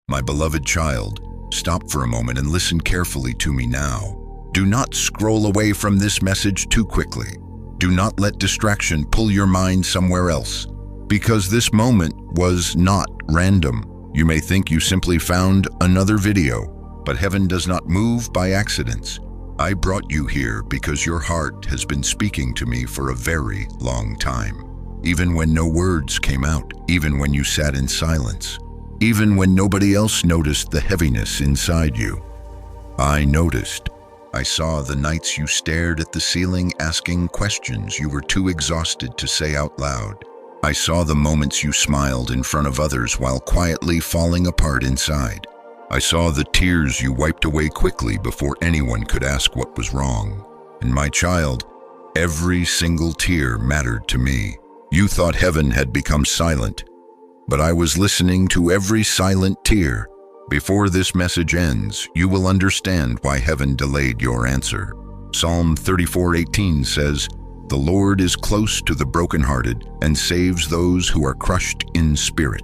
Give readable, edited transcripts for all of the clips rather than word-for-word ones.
My beloved child, stop for a moment and listen carefully to me now. Do not scroll away from this message too quickly. Do not let distraction pull your mind somewhere else, because this moment was not random. You may think you simply found another video, but heaven does not move by accidents. I brought you here because your heart has been speaking to me for a very long time. Even when no words came out, even when you sat in silence, even when nobody else noticed the heaviness inside you. I noticed. I saw the nights you stared at the ceiling asking questions you were too exhausted to say out loud. I saw the moments you smiled in front of others while quietly falling apart inside. I saw the tears you wiped away quickly before anyone could ask what was wrong. And my child, every single tear mattered to me. You thought heaven had become silent, but I was listening to every silent tear. Before this message ends, you will understand why heaven delayed your answer. Psalm 34:18 says, "The Lord is close to the brokenhearted and saves those who are crushed in spirit."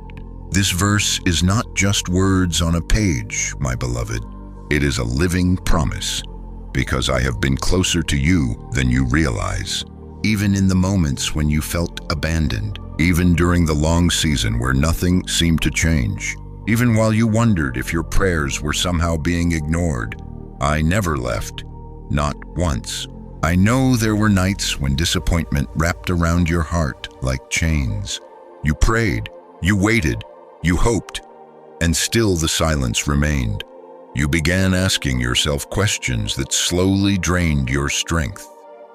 This verse is not just words on a page, my beloved. It is a living promise, because I have been closer to you than you realize. Even in the moments when you felt abandoned, even during the long season where nothing seemed to change, even while you wondered if your prayers were somehow being ignored, I never left, not once. I know there were nights when disappointment wrapped around your heart like chains. You prayed, you waited, you hoped, and still the silence remained. You began asking yourself questions that slowly drained your strength.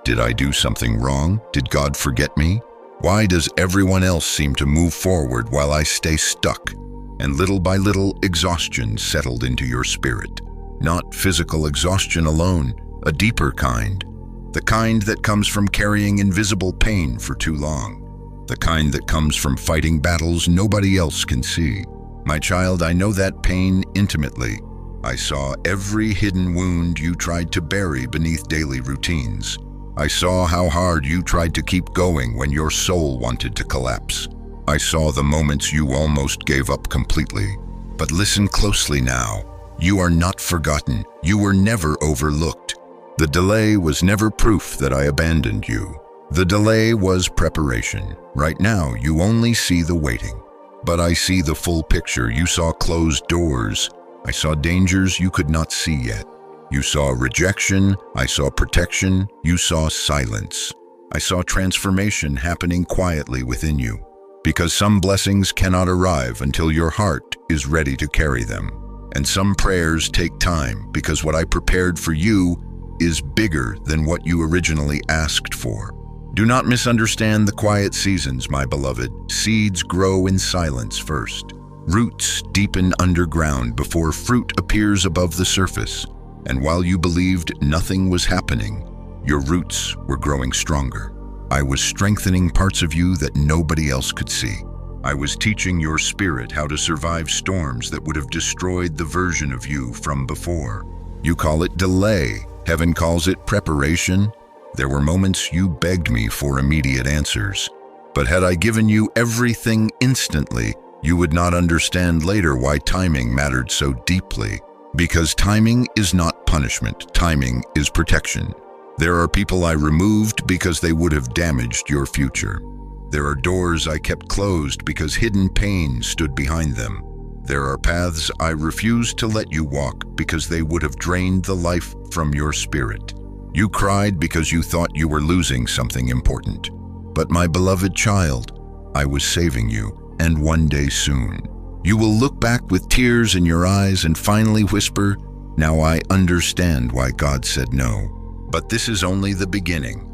Did I do something wrong? Did God forget me? Why does everyone else seem to move forward while I stay stuck? And little by little, exhaustion settled into your spirit. Not physical exhaustion alone, a deeper kind. The kind that comes from carrying invisible pain for too long. The kind that comes from fighting battles nobody else can see. My child, I know that pain intimately. I saw every hidden wound you tried to bury beneath daily routines. I saw how hard you tried to keep going when your soul wanted to collapse. I saw the moments you almost gave up completely. But listen closely now. You are not forgotten. You were never overlooked. The delay was never proof that I abandoned you. The delay was preparation. Right now, you only see the waiting. But I see the full picture. You saw closed doors. I saw dangers you could not see yet. You saw rejection. I saw protection. You saw silence. I saw transformation happening quietly within you. Because some blessings cannot arrive until your heart is ready to carry them. And some prayers take time because what I prepared for you is bigger than what you originally asked for. Do not misunderstand the quiet seasons, my beloved. Seeds grow in silence first. Roots deepen underground before fruit appears above the surface. And while you believed nothing was happening, your roots were growing stronger. I was strengthening parts of you that nobody else could see. I was teaching your spirit how to survive storms that would have destroyed the version of you from before. You call it delay. Heaven calls it preparation. There were moments you begged me for immediate answers. But had I given you everything instantly, you would not understand later why timing mattered so deeply. Because timing is not punishment. Timing is protection. There are people I removed because they would have damaged your future. There are doors I kept closed because hidden pain stood behind them. There are paths I refused to let you walk because they would have drained the life from your spirit. You cried because you thought you were losing something important. But my beloved child, I was saving you, and one day soon, you will look back with tears in your eyes and finally whisper, "Now I understand why God said no." But this is only the beginning.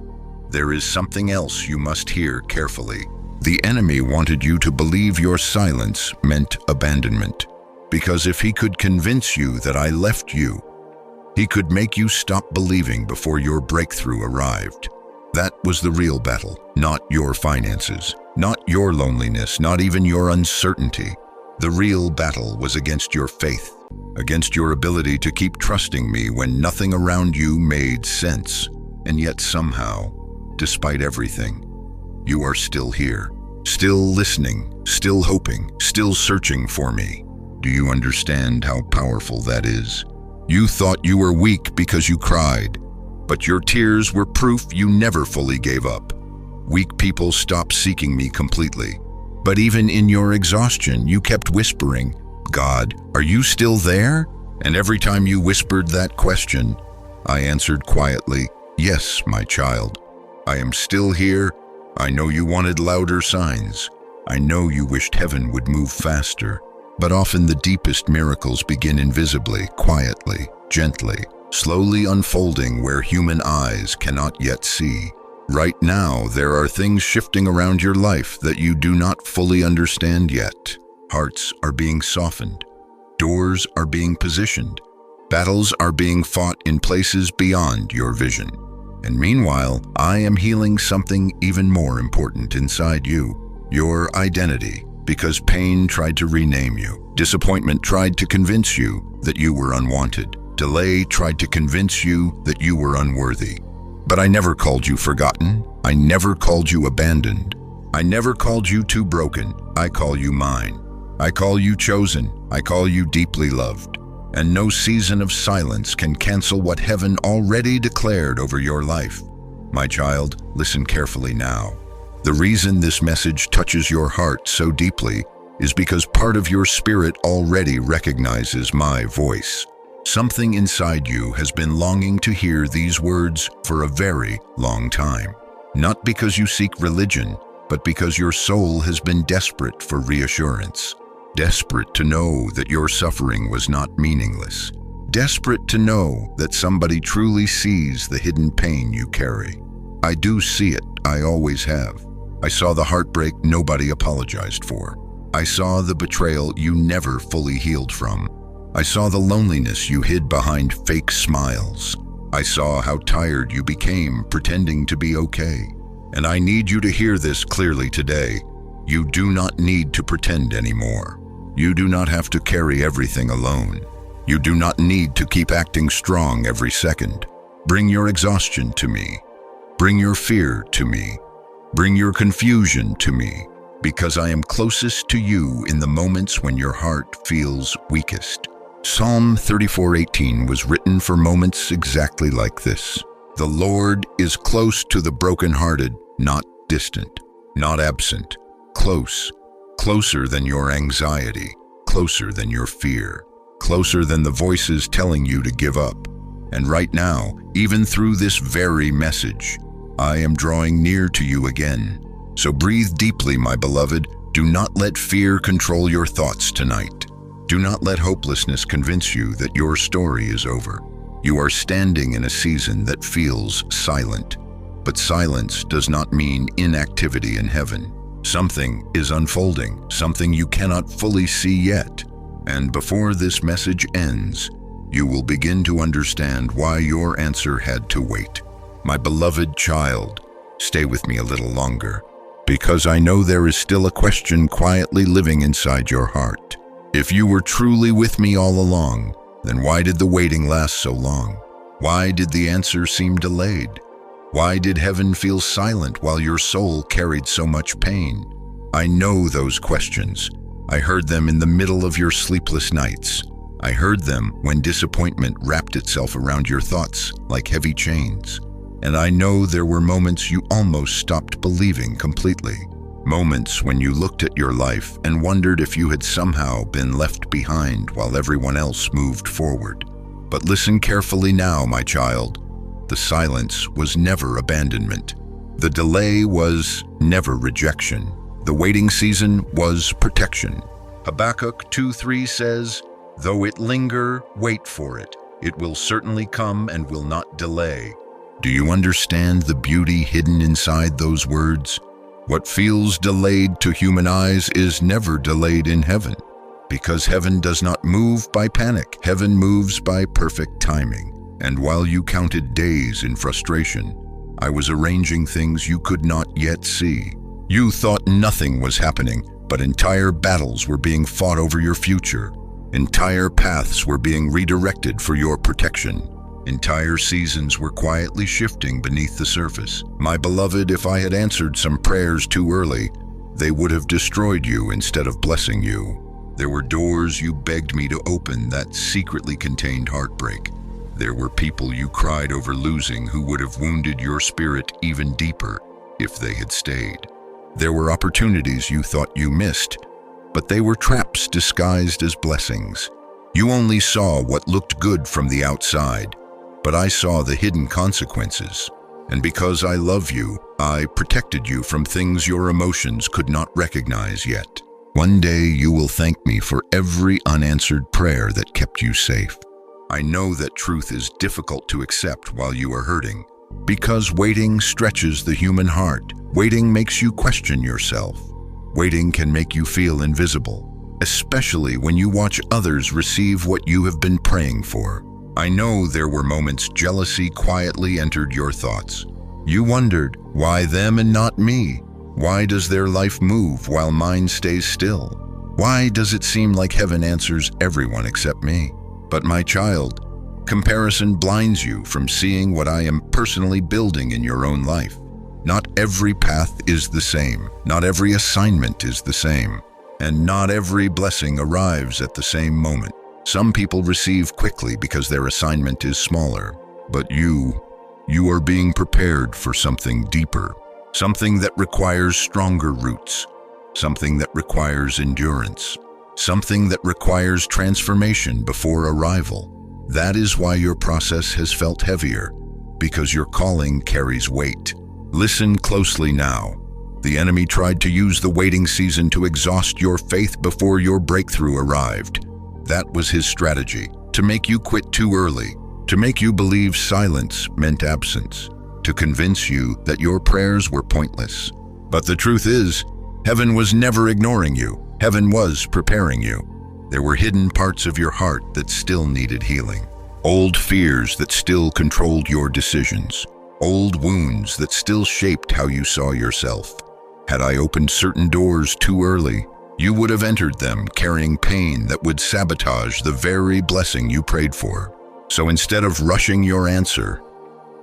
There is something else you must hear carefully. The enemy wanted you to believe your silence meant abandonment, because if he could convince you that I left you, he could make you stop believing before your breakthrough arrived. That was the real battle, not your finances, not your loneliness, not even your uncertainty. The real battle was against your faith, against your ability to keep trusting me when nothing around you made sense. And yet somehow, despite everything, you are still here, still listening, still hoping, still searching for me. Do you understand how powerful that is? You thought you were weak because you cried, but your tears were proof you never fully gave up. Weak people stop seeking me completely. But even in your exhaustion, you kept whispering, "God, are you still there?" And every time you whispered that question, I answered quietly, "Yes, my child. I am still here. I know you wanted louder signs. I know you wished heaven would move faster. But often the deepest miracles begin invisibly, quietly, gently, slowly unfolding where human eyes cannot yet see. Right now, there are things shifting around your life that you do not fully understand yet. Hearts are being softened. Doors are being positioned. Battles are being fought in places beyond your vision. And meanwhile, I am healing something even more important inside you, your identity, because pain tried to rename you. Disappointment tried to convince you that you were unwanted. Delay tried to convince you that you were unworthy. But I never called you forgotten. I never called you abandoned. I never called you too broken. I call you mine. I call you chosen. I call you deeply loved. And no season of silence can cancel what heaven already declared over your life. My child, listen carefully now. The reason this message touches your heart so deeply is because part of your spirit already recognizes my voice. Something inside you has been longing to hear these words for a very long time. Not because you seek religion, but because your soul has been desperate for reassurance. Desperate to know that your suffering was not meaningless. Desperate to know that somebody truly sees the hidden pain you carry. I do see it, I always have. I saw the heartbreak nobody apologized for. I saw the betrayal you never fully healed from. I saw the loneliness you hid behind fake smiles. I saw how tired you became pretending to be okay. And I need you to hear this clearly today. You do not need to pretend anymore. You do not have to carry everything alone. You do not need to keep acting strong every second. Bring your exhaustion to me. Bring your fear to me. Bring your confusion to me, because I am closest to you in the moments when your heart feels weakest. Psalm 34:18 was written for moments exactly like this. The Lord is close to the brokenhearted, not distant, not absent, close, closer than your anxiety, closer than your fear, closer than the voices telling you to give up. And right now, even through this very message, I am drawing near to you again. So breathe deeply, my beloved. Do not let fear control your thoughts tonight. Do not let hopelessness convince you that your story is over. You are standing in a season that feels silent. But silence does not mean inactivity in heaven. Something is unfolding, something you cannot fully see yet. And before this message ends, you will begin to understand why your answer had to wait. My beloved child, stay with me a little longer, because I know there is still a question quietly living inside your heart. If you were truly with me all along, then why did the waiting last so long? Why did the answer seem delayed? Why did heaven feel silent while your soul carried so much pain? I know those questions. I heard them in the middle of your sleepless nights. I heard them when disappointment wrapped itself around your thoughts like heavy chains. And I know there were moments you almost stopped believing completely. Moments when you looked at your life and wondered if you had somehow been left behind while everyone else moved forward. But listen carefully now, my child. The silence was never abandonment. The delay was never rejection. The waiting season was protection. Habakkuk 2:3 says, "Though it linger, wait for it. It will certainly come and will not delay." Do you understand the beauty hidden inside those words? What feels delayed to human eyes is never delayed in heaven. Because heaven does not move by panic. Heaven moves by perfect timing. And while you counted days in frustration, I was arranging things you could not yet see. You thought nothing was happening, but entire battles were being fought over your future. Entire paths were being redirected for your protection. Entire seasons were quietly shifting beneath the surface. My beloved, if I had answered some prayers too early, they would have destroyed you instead of blessing you. There were doors you begged me to open that secretly contained heartbreak. There were people you cried over losing who would have wounded your spirit even deeper if they had stayed. There were opportunities you thought you missed, but they were traps disguised as blessings. You only saw what looked good from the outside, but I saw the hidden consequences. And because I love you, I protected you from things your emotions could not recognize yet. One day you will thank me for every unanswered prayer that kept you safe. I know that truth is difficult to accept while you are hurting, because waiting stretches the human heart. Waiting makes you question yourself. Waiting can make you feel invisible, especially when you watch others receive what you have been praying for. I know there were moments jealousy quietly entered your thoughts. You wondered, why them and not me? Why does their life move while mine stays still? Why does it seem like heaven answers everyone except me? But my child, comparison blinds you from seeing what I am personally building in your own life. Not every path is the same. Not every assignment is the same. And not every blessing arrives at the same moment. Some people receive quickly because their assignment is smaller. But you are being prepared for something deeper. Something that requires stronger roots. Something that requires endurance. Something that requires transformation before arrival. That is why your process has felt heavier, because your calling carries weight. Listen closely now. The enemy tried to use the waiting season to exhaust your faith before your breakthrough arrived. That was his strategy, to make you quit too early, to make you believe silence meant absence, to convince you that your prayers were pointless. But the truth is, heaven was never ignoring you. Heaven was preparing you. There were hidden parts of your heart that still needed healing. Old fears that still controlled your decisions. Old wounds that still shaped how you saw yourself. Had I opened certain doors too early, you would have entered them carrying pain that would sabotage the very blessing you prayed for. So instead of rushing your answer,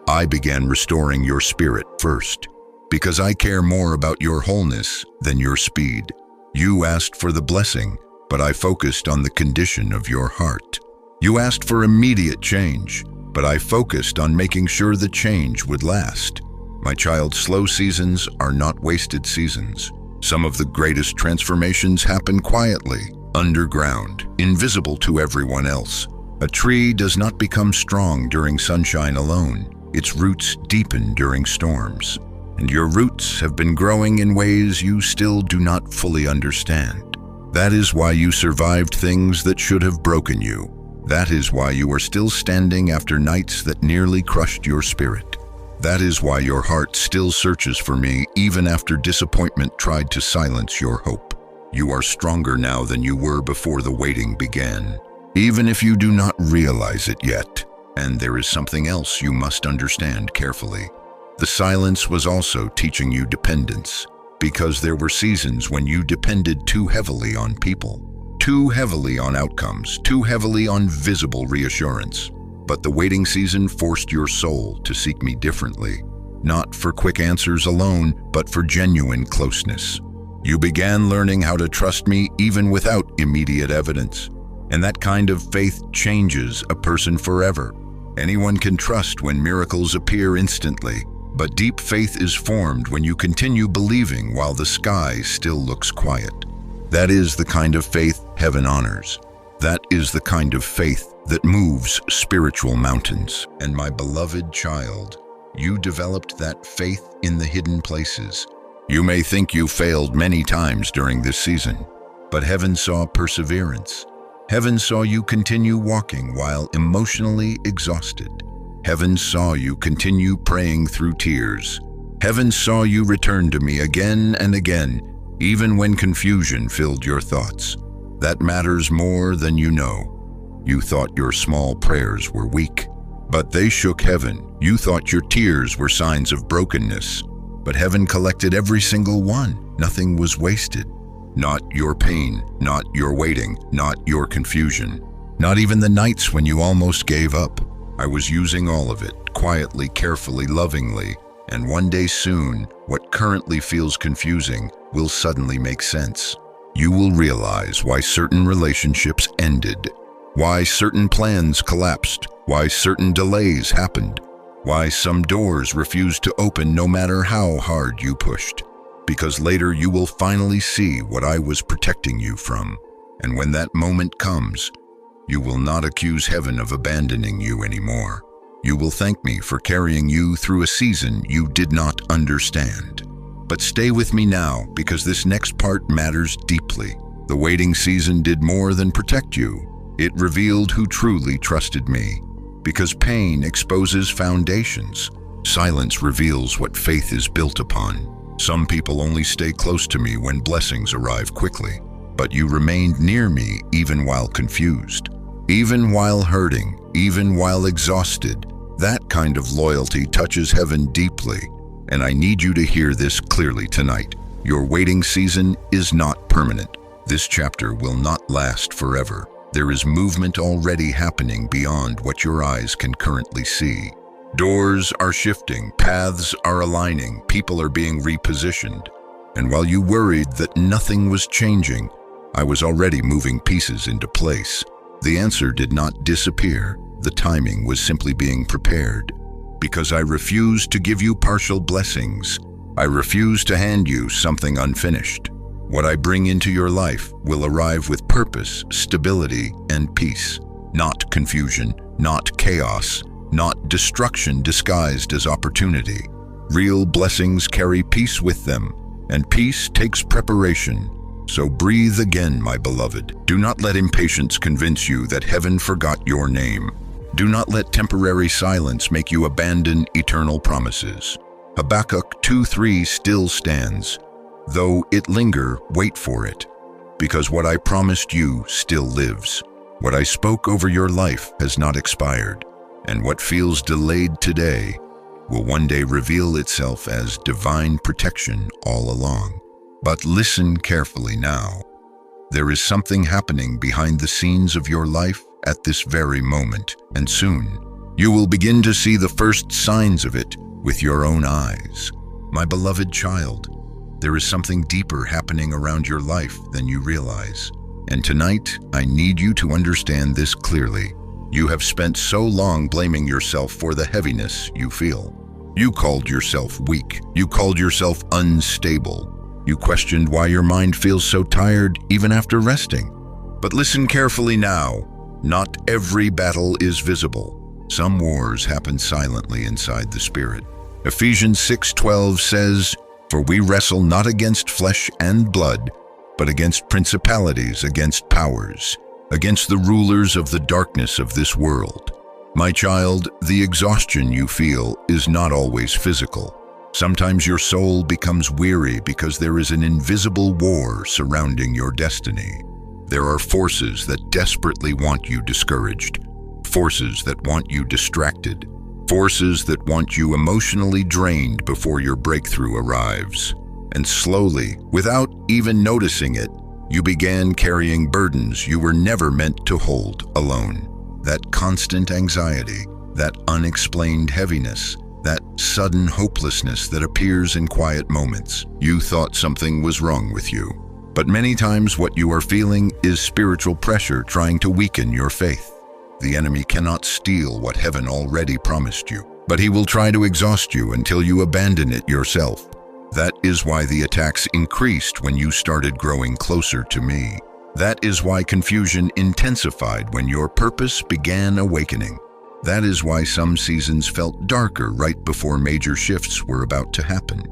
I began restoring your spirit first, because I care more about your wholeness than your speed. You asked for the blessing, but I focused on the condition of your heart. You asked for immediate change, but I focused on making sure the change would last. My child, slow seasons are not wasted seasons. Some of the greatest transformations happen quietly, underground, invisible to everyone else. A tree does not become strong during sunshine alone. Its roots deepen during storms. And your roots have been growing in ways you still do not fully understand. That is why you survived things that should have broken you. That is why you are still standing after nights that nearly crushed your spirit. That is why your heart still searches for me even after disappointment tried to silence your hope. You are stronger now than you were before the waiting began, even if you do not realize it yet. And there is something else you must understand carefully. The silence was also teaching you dependence, because there were seasons when you depended too heavily on people, too heavily on outcomes, too heavily on visible reassurance. But the waiting season forced your soul to seek me differently, not for quick answers alone, but for genuine closeness. You began learning how to trust me even without immediate evidence. And that kind of faith changes a person forever. Anyone can trust when miracles appear instantly, but deep faith is formed when you continue believing while the sky still looks quiet. That is the kind of faith heaven honors. That is the kind of faith that moves spiritual mountains. And my beloved child, you developed that faith in the hidden places. You may think you failed many times during this season, but heaven saw perseverance. Heaven saw you continue walking while emotionally exhausted. Heaven saw you continue praying through tears. Heaven saw you return to me again and again, even when confusion filled your thoughts. That matters more than you know. You thought your small prayers were weak, but they shook heaven. You thought your tears were signs of brokenness, but heaven collected every single one. Nothing was wasted. Not your pain, not your waiting, not your confusion, not even the nights when you almost gave up. I was using all of it, quietly, carefully, lovingly, and one day soon, what currently feels confusing will suddenly make sense. you will realize why certain relationships ended, why certain plans collapsed, why certain delays happened, why some doors refused to open no matter how hard you pushed. Because later you will finally see what I was protecting you from. And when that moment comes, you will not accuse heaven of abandoning you anymore. You will thank me for carrying you through a season you did not understand. But stay with me now, because this next part matters deeply. The waiting season did more than protect you. It revealed who truly trusted me. Because pain exposes foundations. Silence reveals what faith is built upon. Some people only stay close to me when blessings arrive quickly. But you remained near me even while confused, even while hurting, even while exhausted. That kind of loyalty touches heaven deeply. And I need you to hear this clearly tonight. Your waiting season is not permanent. This chapter will not last forever. There is movement already happening beyond what your eyes can currently see. Doors are shifting, paths are aligning, people are being repositioned. And while you worried that nothing was changing, I was already moving pieces into place. The answer did not disappear. The timing was simply being prepared. Because I refused to give you partial blessings. I refuse to hand you something unfinished. What I bring into your life will arrive with purpose, stability, and peace. Not confusion, not chaos, not destruction disguised as opportunity. Real blessings carry peace with them, and peace takes preparation. So breathe again, my beloved. Do not let impatience convince you that heaven forgot your name. Do not let temporary silence make you abandon eternal promises. Habakkuk 2:3 still stands. Though it linger, wait for it, because what I promised you still lives. What I spoke over your life has not expired, and what feels delayed today will one day reveal itself as divine protection all along. But listen carefully now. There is something happening behind the scenes of your life at this very moment, and soon you will begin to see the first signs of it with your own eyes. My beloved child, there is something deeper happening around your life than you realize. And tonight, I need you to understand this clearly. You have spent so long blaming yourself for the heaviness you feel. You called yourself weak. You called yourself unstable. You questioned why your mind feels so tired even after resting. But listen carefully now. Not every battle is visible. Some wars happen silently inside the spirit. Ephesians 6:12 says, "For we wrestle not against flesh and blood, but against principalities, against powers, against the rulers of the darkness of this world." My child, the exhaustion you feel is not always physical. Sometimes your soul becomes weary because there is an invisible war surrounding your destiny. There are forces that desperately want you discouraged, forces that want you distracted, forces that want you emotionally drained before your breakthrough arrives. And slowly, without even noticing it, you began carrying burdens you were never meant to hold alone. That constant anxiety, that unexplained heaviness, that sudden hopelessness that appears in quiet moments. You thought something was wrong with you. But many times what you are feeling is spiritual pressure trying to weaken your faith. The enemy cannot steal what heaven already promised you, but he will try to exhaust you until you abandon it yourself. That is why the attacks increased when you started growing closer to me. That is why confusion intensified when your purpose began awakening. That is why some seasons felt darker right before major shifts were about to happen.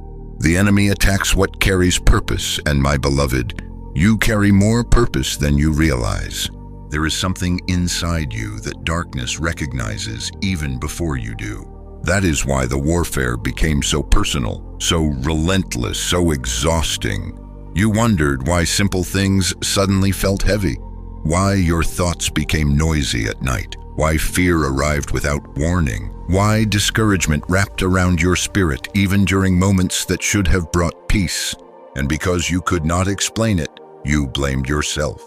The enemy attacks what carries purpose, and my beloved, you carry more purpose than you realize. There is something inside you that darkness recognizes even before you do. That is why the warfare became so personal, so relentless, so exhausting. You wondered why simple things suddenly felt heavy, why your thoughts became noisy at night, why fear arrived without warning, why discouragement wrapped around your spirit even during moments that should have brought peace. And because you could not explain it, you blamed yourself.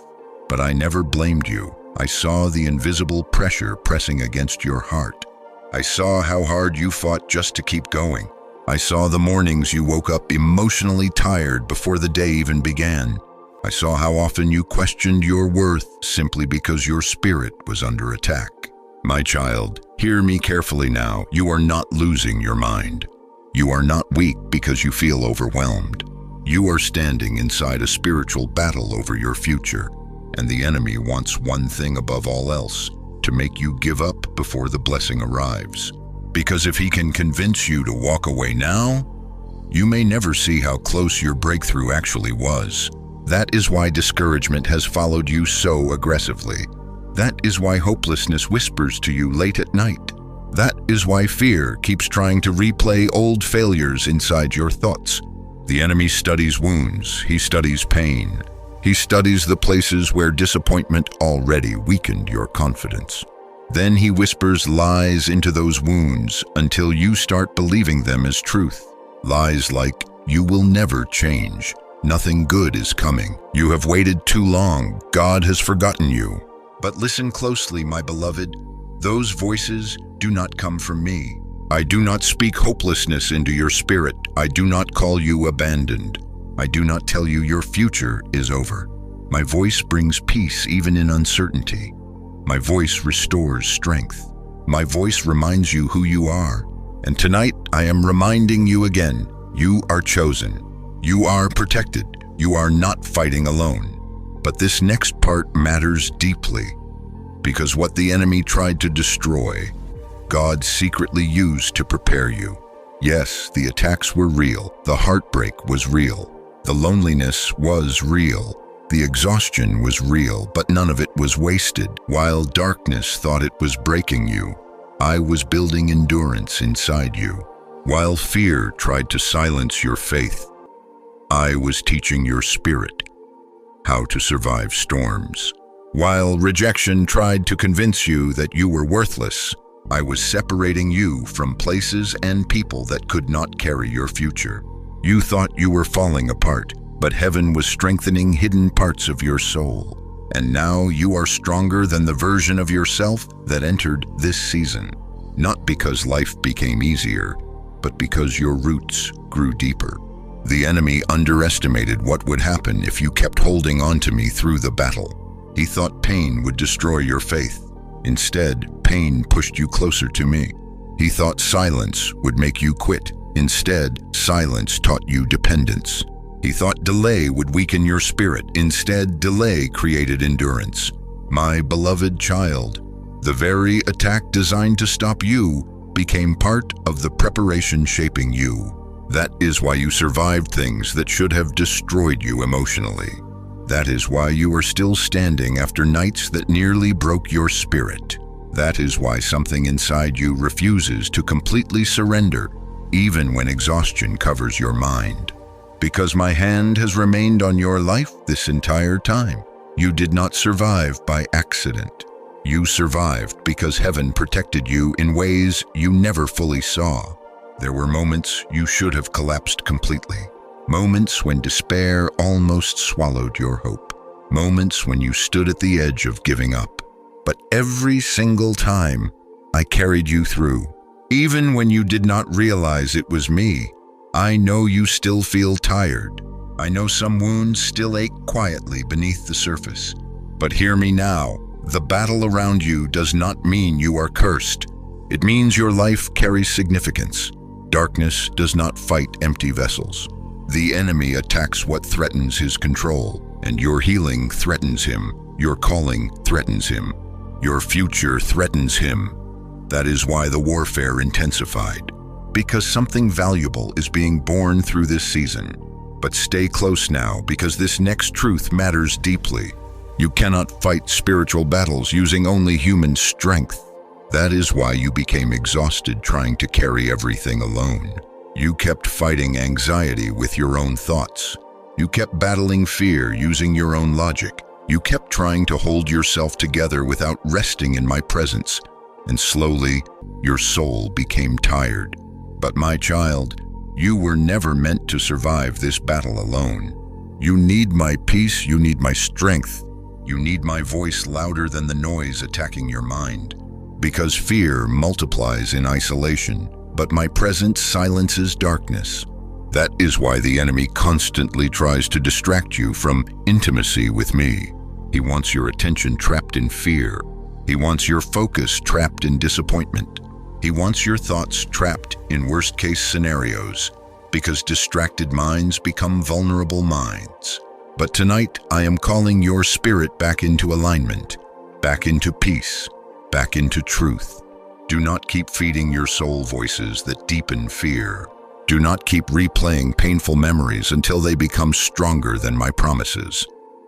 But I never blamed you. I saw the invisible pressure pressing against your heart. I saw how hard you fought just to keep going. I saw the mornings you woke up emotionally tired before the day even began. I saw how often you questioned your worth simply because your spirit was under attack. My child, hear me carefully now. You are not losing your mind. You are not weak because you feel overwhelmed. You are standing inside a spiritual battle over your future, and the enemy wants one thing above all else: to make you give up before the blessing arrives. Because if he can convince you to walk away now, you may never see how close your breakthrough actually was. That is why discouragement has followed you so aggressively. That is why hopelessness whispers to you late at night. That is why fear keeps trying to replay old failures inside your thoughts. The enemy studies wounds. He studies pain. He studies the places where disappointment already weakened your confidence. Then he whispers lies into those wounds until you start believing them as truth. Lies like, you will never change. Nothing good is coming. You have waited too long. God has forgotten you. But listen closely, my beloved. Those voices do not come from me. I do not speak hopelessness into your spirit. I do not call you abandoned. I do not tell you your future is over. My voice brings peace even in uncertainty. My voice restores strength. My voice reminds you who you are. And tonight, I am reminding you again, you are chosen. You are protected. You are not fighting alone. But this next part matters deeply, because what the enemy tried to destroy, God secretly used to prepare you. Yes, the attacks were real. The heartbreak was real. The loneliness was real. The exhaustion was real, but none of it was wasted. While darkness thought it was breaking you, I was building endurance inside you. While fear tried to silence your faith, I was teaching your spirit how to survive storms. While rejection tried to convince you that you were worthless, I was separating you from places and people that could not carry your future. You thought you were falling apart, but heaven was strengthening hidden parts of your soul. And now you are stronger than the version of yourself that entered this season. Not because life became easier, but because your roots grew deeper. The enemy underestimated what would happen if you kept holding on to me through the battle. He thought pain would destroy your faith. Instead, pain pushed you closer to me. He thought silence would make you quit. Instead, silence taught you dependence. He thought delay would weaken your spirit. Instead, delay created endurance. My beloved child, the very attack designed to stop you became part of the preparation shaping you. That is why you survived things that should have destroyed you emotionally. That is why you are still standing after nights that nearly broke your spirit. That is why something inside you refuses to completely surrender, even when exhaustion covers your mind. Because my hand has remained on your life this entire time. You did not survive by accident. You survived because heaven protected you in ways you never fully saw. There were moments you should have collapsed completely. Moments when despair almost swallowed your hope. Moments when you stood at the edge of giving up. But every single time, I carried you through. Even when you did not realize it was me. I know you still feel tired. I know some wounds still ache quietly beneath the surface. But hear me now. The battle around you does not mean you are cursed. It means your life carries significance. Darkness does not fight empty vessels. The enemy attacks what threatens his control, and your healing threatens him. Your calling threatens him. Your future threatens him. That is why the warfare intensified. Because something valuable is being born through this season. But stay close now, because this next truth matters deeply. You cannot fight spiritual battles using only human strength. That is why you became exhausted trying to carry everything alone. You kept fighting anxiety with your own thoughts. You kept battling fear using your own logic. You kept trying to hold yourself together without resting in my presence. And slowly, your soul became tired. But my child, you were never meant to survive this battle alone. You need my peace, you need my strength. You need my voice louder than the noise attacking your mind. Because fear multiplies in isolation, but my presence silences darkness. That is why the enemy constantly tries to distract you from intimacy with me. He wants your attention trapped in fear. He wants your focus trapped in disappointment. He wants your thoughts trapped in worst-case scenarios, because distracted minds become vulnerable minds. But tonight, I am calling your spirit back into alignment, back into peace, back into truth. Do not keep feeding your soul voices that deepen fear. Do not keep replaying painful memories until they become stronger than my promises.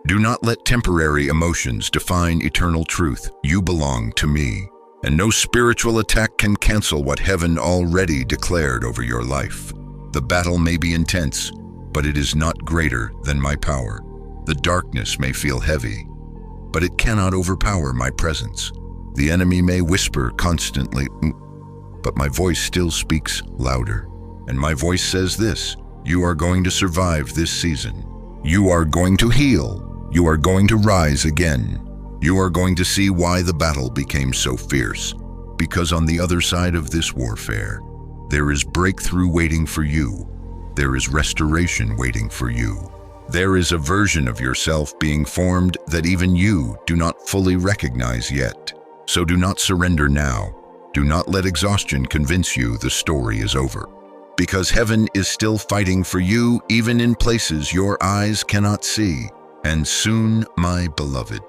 Do not let temporary emotions define eternal truth. You belong to me, and no spiritual attack can cancel what heaven already declared over your life. The battle may be intense, but it is not greater than my power. The darkness may feel heavy, but it cannot overpower my presence. The enemy may whisper constantly, but my voice still speaks louder. And my voice says this: you are going to survive this season. You are going to heal. You are going to rise again. You are going to see why the battle became so fierce. Because on the other side of this warfare, there is breakthrough waiting for you. There is restoration waiting for you. There is a version of yourself being formed that even you do not fully recognize yet. So do not surrender now. Do not let exhaustion convince you the story is over. Because heaven is still fighting for you, even in places your eyes cannot see. And soon, my beloved,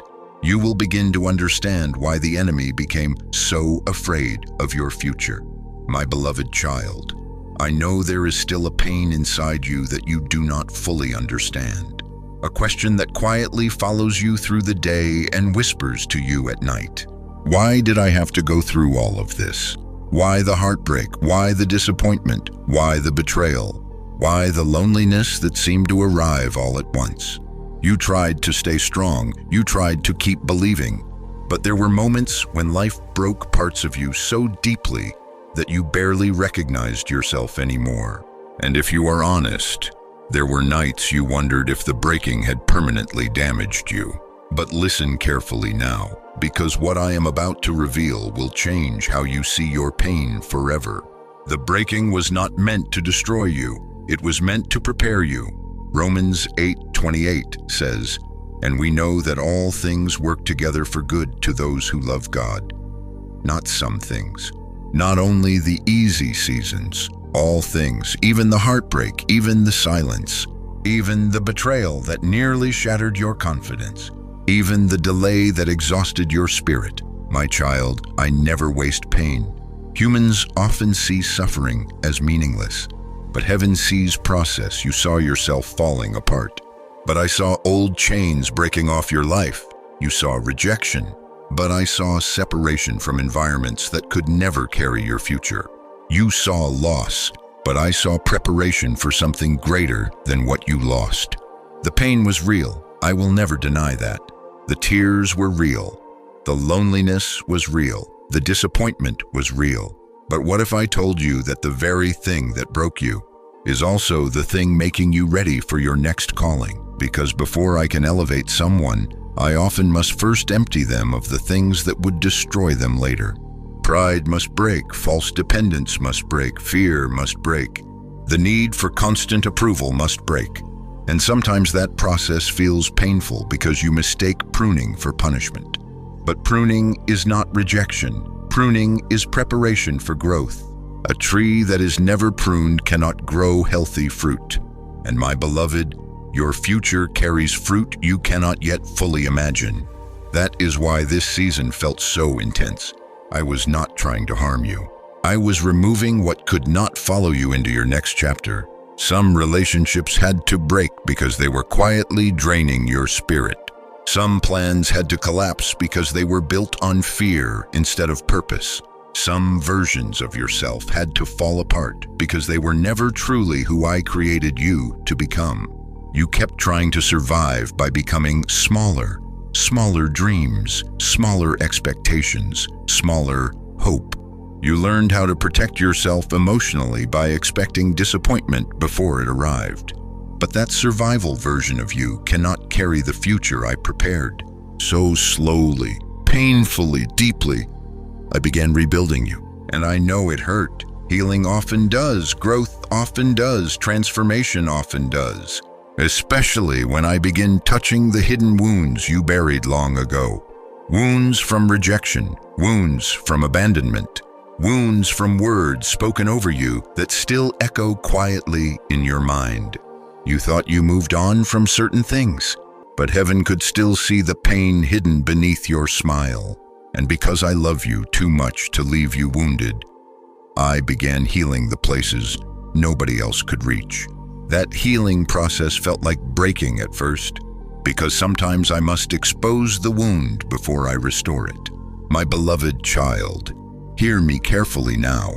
you will begin to understand why the enemy became so afraid of your future. My beloved child, I know there is still a pain inside you that you do not fully understand. A question that quietly follows you through the day and whispers to you at night. Why did I have to go through all of this? Why the heartbreak? Why the disappointment? Why the betrayal? Why the loneliness that seemed to arrive all at once? You tried to stay strong. You tried to keep believing. But there were moments when life broke parts of you so deeply that you barely recognized yourself anymore. And if you are honest, there were nights you wondered if the breaking had permanently damaged you. But listen carefully now, because what I am about to reveal will change how you see your pain forever. The breaking was not meant to destroy you. It was meant to prepare you. Romans 8:28 says, "And we know that all things work together for good to those who love God." Not some things. Not only the easy seasons, all things, even the heartbreak, even the silence, even the betrayal that nearly shattered your confidence, even the delay that exhausted your spirit. My child, I never waste pain. Humans often see suffering as meaningless, but heaven sees process. You saw yourself falling apart, but I saw old chains breaking off your life. You saw rejection, but I saw separation from environments that could never carry your future. You saw loss, but I saw preparation for something greater than what you lost. The pain was real. I will never deny that. The tears were real. The loneliness was real. The disappointment was real. But what if I told you that the very thing that broke you is also the thing making you ready for your next calling? Because before I can elevate someone, I often must first empty them of the things that would destroy them later. Pride must break, false dependence must break, fear must break. The need for constant approval must break. And sometimes that process feels painful because you mistake pruning for punishment. But pruning is not rejection. Pruning is preparation for growth. A tree that is never pruned cannot grow healthy fruit. And my beloved, your future carries fruit you cannot yet fully imagine. That is why this season felt so intense. I was not trying to harm you. I was removing what could not follow you into your next chapter. Some relationships had to break because they were quietly draining your spirit. Some plans had to collapse because they were built on fear instead of purpose. Some versions of yourself had to fall apart because they were never truly who I created you to become. You kept trying to survive by becoming smaller. Smaller dreams, smaller expectations, smaller hope. You learned how to protect yourself emotionally by expecting disappointment before it arrived. But that survival version of you cannot carry the future I prepared. So slowly, painfully, deeply, I began rebuilding you. And I know it hurt. Healing often does, growth often does, transformation often does. Especially when I begin touching the hidden wounds you buried long ago. Wounds from rejection, wounds from abandonment, wounds from words spoken over you that still echo quietly in your mind. You thought you moved on from certain things, but heaven could still see the pain hidden beneath your smile. And because I love you too much to leave you wounded, I began healing the places nobody else could reach. That healing process felt like breaking at first, because sometimes I must expose the wound before I restore it. My beloved child, hear me carefully now.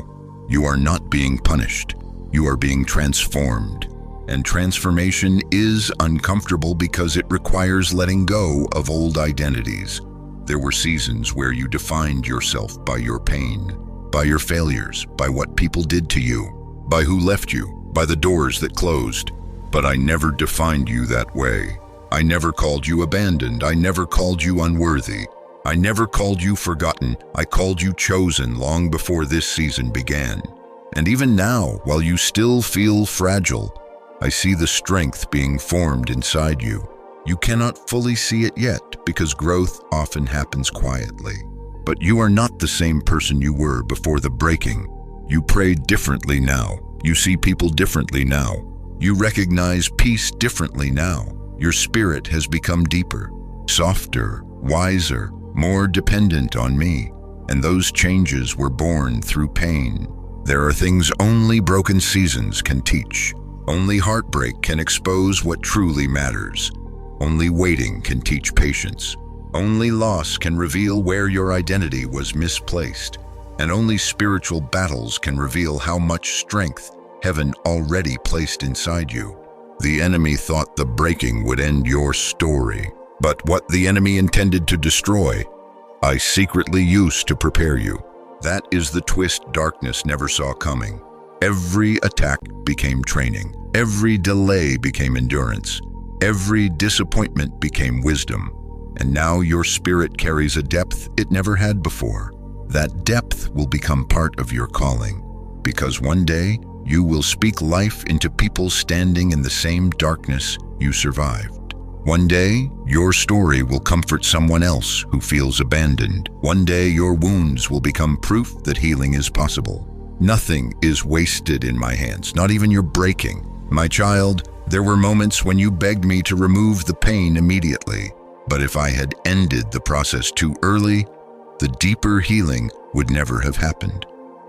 You are not being punished. You are being transformed. And transformation is uncomfortable because it requires letting go of old identities. There were seasons where you defined yourself by your pain, by your failures, by what people did to you, by who left you, by the doors that closed. But I never defined you that way. I never called you abandoned. I never called you unworthy. I never called you forgotten. I called you chosen long before this season began. And even now, while you still feel fragile, I see the strength being formed inside you. You cannot fully see it yet because growth often happens quietly. But you are not the same person you were before the breaking. You pray differently now. You see people differently now. You recognize peace differently now. Your spirit has become deeper, softer, wiser, more dependent on me. And those changes were born through pain. There are things only broken seasons can teach. Only heartbreak can expose what truly matters. Only waiting can teach patience. Only loss can reveal where your identity was misplaced. And only spiritual battles can reveal how much strength heaven already placed inside you. The enemy thought the breaking would end your story. But what the enemy intended to destroy, I secretly used to prepare you. That is the twist darkness never saw coming. Every attack became training. Every delay became endurance. Every disappointment became wisdom. And now your spirit carries a depth it never had before. That depth will become part of your calling, because one day you will speak life into people standing in the same darkness you survived. One day, your story will comfort someone else who feels abandoned. One day, your wounds will become proof that healing is possible. Nothing is wasted in my hands, not even your breaking. My child, there were moments when you begged me to remove the pain immediately. But if I had ended the process too early, the deeper healing would never have happened.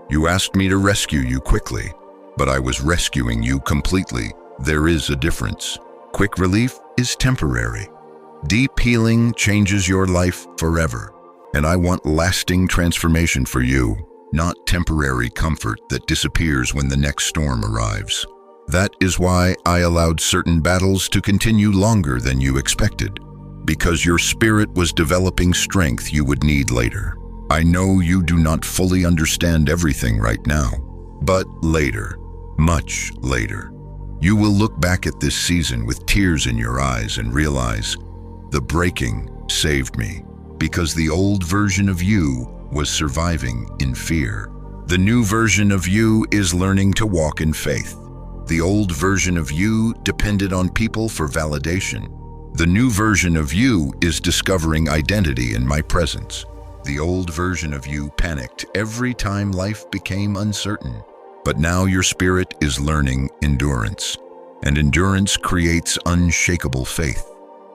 You asked me to rescue you quickly, but I was rescuing you completely. There is a difference. Quick relief is temporary. Deep healing changes your life forever. And I want lasting transformation for you, not temporary comfort that disappears when the next storm arrives. That is why I allowed certain battles to continue longer than you expected, because your spirit was developing strength you would need later. I know you do not fully understand everything right now, but later, much later, you will look back at this season with tears in your eyes and realize, the breaking saved me, because the old version of you was surviving in fear. The new version of you is learning to walk in faith. The old version of you depended on people for validation. The new version of you is discovering identity in my presence. The old version of you panicked every time life became uncertain. But now your spirit is learning endurance, and endurance creates unshakable faith.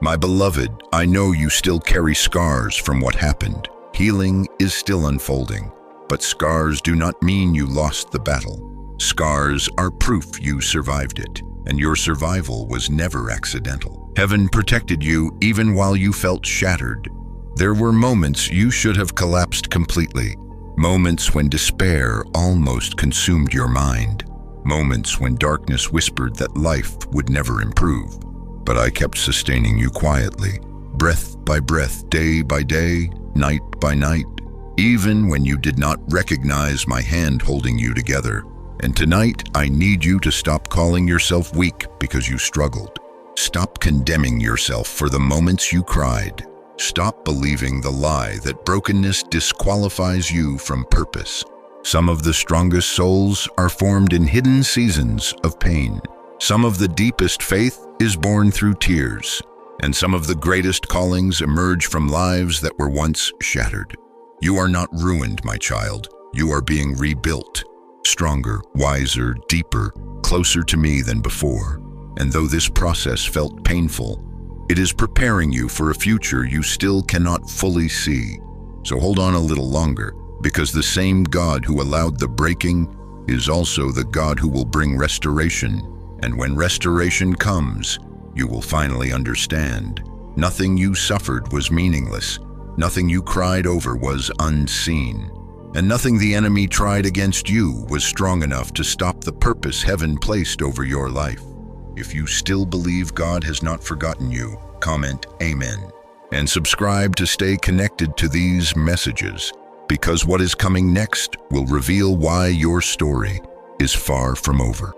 My beloved, I know you still carry scars from what happened. Healing is still unfolding, but scars do not mean you lost the battle. Scars are proof you survived it, and your survival was never accidental. Heaven protected you even while you felt shattered. There were moments you should have collapsed completely, moments when despair almost consumed your mind, moments when darkness whispered that life would never improve. But I kept sustaining you quietly, breath by breath, day by day, night by night, even when you did not recognize my hand holding you together. And tonight, I need you to stop calling yourself weak because you struggled. Stop condemning yourself for the moments you cried. Stop believing the lie that brokenness disqualifies you from purpose. Some of the strongest souls are formed in hidden seasons of pain. Some of the deepest faith is born through tears, and some of the greatest callings emerge from lives that were once shattered. You are not ruined, my child. You are being rebuilt, stronger, wiser, deeper, closer to me than before. And though this process felt painful, it is preparing you for a future you still cannot fully see. So hold on a little longer, because the same God who allowed the breaking is also the God who will bring restoration. And when restoration comes, you will finally understand. Nothing you suffered was meaningless. Nothing you cried over was unseen. And nothing the enemy tried against you was strong enough to stop the purpose heaven placed over your life. If you still believe God has not forgotten you, comment Amen. And subscribe to stay connected to these messages, because what is coming next will reveal why your story is far from over.